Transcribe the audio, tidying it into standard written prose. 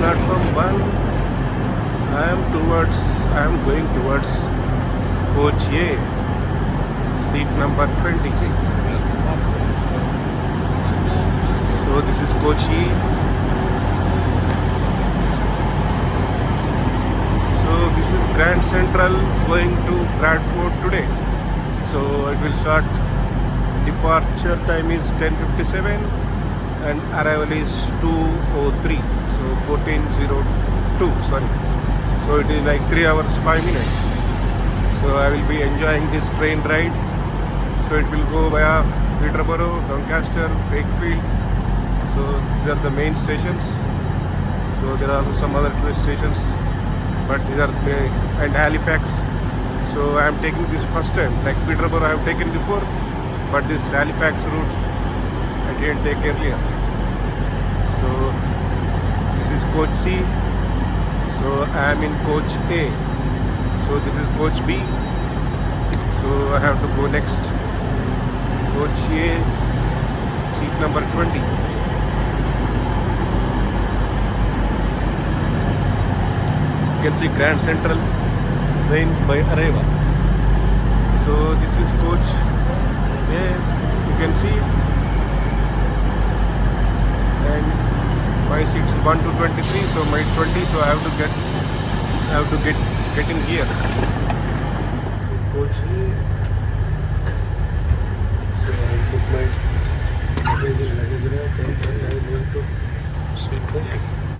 platform 1. I am going towards coach A, seat number 20. So this is coach E. So this is Grand Central going to Bradford today. So it will start. Departure time is 10:57 and arrival is 2:03. So 14:02. Sorry. So it is like 3 hours 5 minutes. So I will be enjoying this train ride. So it will go via Peterborough, Doncaster, Wakefield. So these are the main stations. So there are also some other tourist stations, but these are and Halifax. So I am taking this first time. Like Peterborough I have taken before, but this Halifax route I didn't take earlier. So this is coach C. So I am in coach A. So this is coach B. So I have to go next. Coach A, seat number 20. You can see Grand Central train by Areva. So this is coach A. You can see, and my seat is 1 to 23. So my 20. So I have to get in here. So coach A. So I will put my luggage rack and I will go to seat 20.